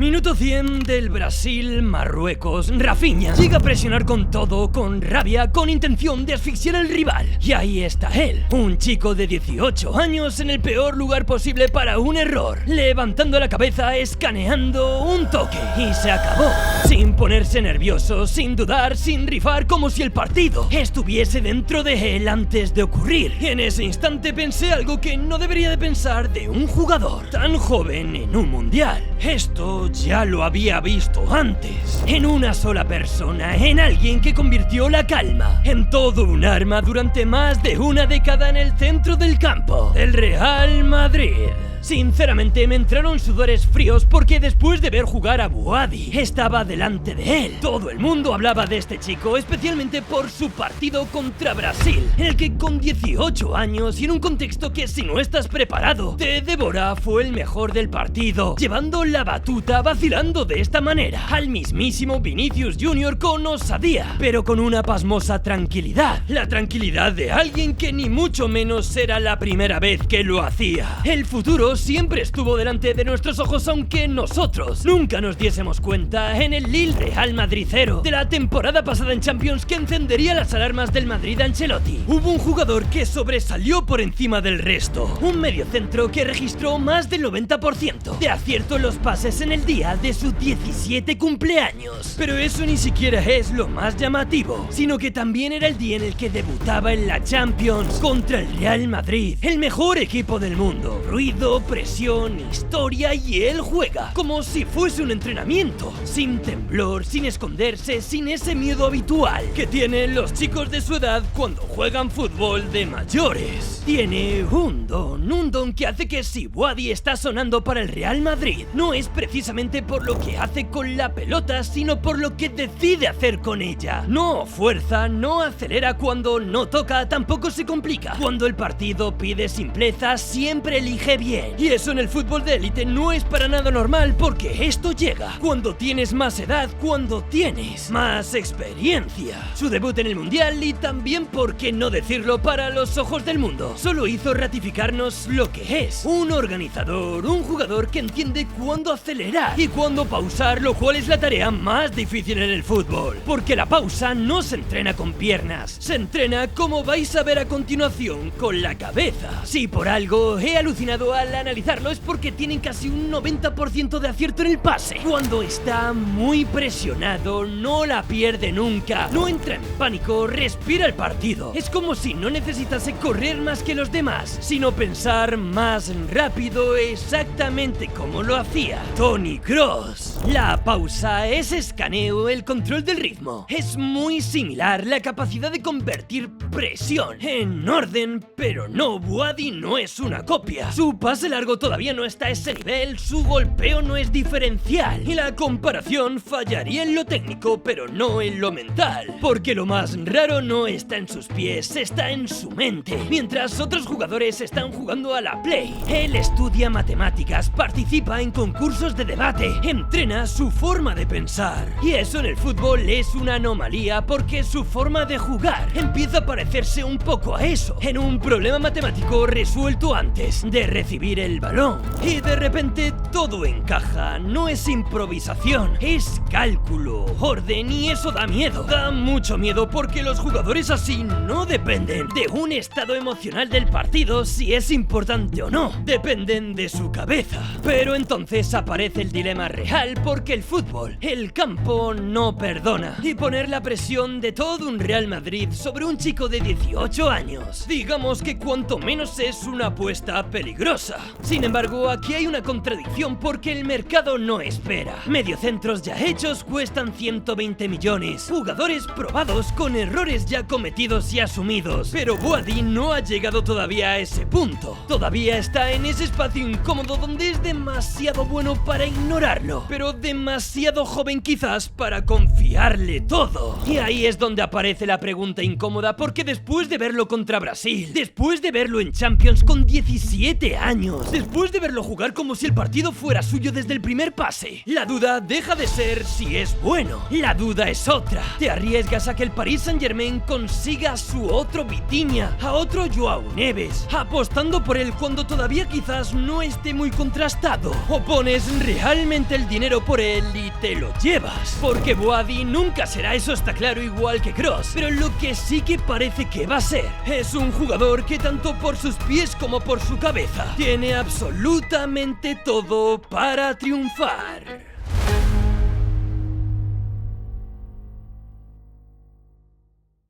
Minuto 100 del Brasil-Marruecos. Rafinha llega a presionar con todo, con rabia, con intención de asfixiar al rival. Y ahí está él, un chico de 18 años en el peor lugar posible para un error, levantando la cabeza, escaneando un toque y se acabó. Sin ponerse nervioso, sin dudar, sin rifar, como si el partido estuviese dentro de él antes de ocurrir. Y en ese instante pensé algo que no debería de pensar de un jugador tan joven en un mundial. Esto ya lo había visto antes, en una sola persona, en alguien que convirtió la calma en todo un arma durante más de una década en el centro del campo del Real Madrid. Sinceramente me entraron sudores fríos porque después de ver jugar a Boadi estaba delante de él. Todo el mundo hablaba de este chico, especialmente por su partido contra Brasil, en el que con 18 años y en un contexto que si no estás preparado te devora, fue el mejor del partido, llevando la batuta, vacilando de esta manera al mismísimo Vinicius Junior con osadía, pero con una pasmosa tranquilidad, la tranquilidad de alguien que ni mucho menos era la primera vez que lo hacía. El futuro siempre estuvo delante de nuestros ojos, aunque nosotros nunca nos diésemos cuenta, en el Lille Real Madrid 0 de la temporada pasada en Champions, que encendería las alarmas del Madrid Ancelotti. Hubo un jugador que sobresalió por encima del resto, un mediocentro que registró más del 90% de acierto en los pases en el día de su 17 cumpleaños. Pero eso ni siquiera es lo más llamativo, sino que también era el día en el que debutaba en la Champions contra el Real Madrid, el mejor equipo del mundo. Ruido, presión, historia, y él juega como si fuese un entrenamiento, sin temblor, sin esconderse, sin ese miedo habitual que tienen los chicos de su edad cuando juegan fútbol de mayores. Tiene un don que hace que si Boadi está sonando para el Real Madrid, no es precisamente por lo que hace con la pelota, sino por lo que decide hacer con ella. No fuerza, no acelera cuando no toca, tampoco se complica. Cuando el partido pide simpleza, siempre elige bien. Y eso en el fútbol de élite no es para nada normal, porque esto llega cuando tienes más edad, cuando tienes más experiencia. Su debut en el Mundial, y también, por qué no decirlo, para los ojos del mundo, solo hizo ratificarnos lo que es un organizador, un jugador que entiende cuándo acelerar y cuándo pausar, lo cual es la tarea más difícil en el fútbol, porque la pausa no se entrena con piernas, se entrena, como vais a ver a continuación, con la cabeza. Si por algo he alucinado al analizarlo es porque tienen casi un 90% de acierto en el pase. Cuando está muy presionado no la pierde nunca, no entra en pánico, respira el partido. Es como si no necesitase correr más que los demás, sino pensar más rápido, exactamente como lo hacía Toni Kroos. La pausa, ese escaneo, el control del ritmo, es muy similar, la capacidad de convertir presión en orden, pero no, Boadi no es una copia. Su pase largo todavía no está a ese nivel, su golpeo no es diferencial, y la comparación fallaría en lo técnico, pero no en lo mental, porque lo más raro no está en sus pies, está en su mente. Mientras otros jugadores están jugando a la play, él estudia matemáticas, participa en concursos de debate, entrena su forma de pensar. Y eso en el fútbol es una anomalía, porque su forma de jugar empieza a parecerse un poco a eso, en un problema matemático resuelto antes de recibir el balón. Y de repente todo encaja, no es improvisación, es cálculo, orden, y eso da miedo. Da mucho miedo, porque los jugadores así no dependen de un estado emocional del partido, si es importante o no, dependen de su cabeza. Pero entonces aparece el dilema real, porque el fútbol, el campo, no perdona, y poner la presión de todo un Real Madrid sobre un chico de 18 años, digamos que cuanto menos es una apuesta peligrosa. Sin embargo, aquí hay una contradicción, porque el mercado no espera. Mediocentros ya hechos cuestan 120 millones, jugadores probados con errores ya cometidos y asumidos, pero Boadi no ha llegado todavía a ese punto. Todavía está en ese espacio incómodo donde es demasiado bueno para ignorarlo, pero demasiado joven quizás para confiarle todo. Y ahí es donde aparece la pregunta incómoda, porque después de verlo contra Brasil, después de verlo en Champions con 17 años, Vamos, después de verlo jugar como si el partido fuera suyo desde el primer pase, la duda deja de ser si es bueno. La duda es otra. ¿Te arriesgas a que el Paris Saint-Germain consiga a su otro Vitinha, a otro Joao Neves, apostando por él cuando todavía quizás no esté muy contrastado? ¿O pones realmente el dinero por él y te lo llevas? Porque Boadi nunca será, eso está claro, igual que Kroos, pero lo que sí que parece que va a ser es un jugador que tanto por sus pies como por su cabeza tiene absolutamente todo para triunfar.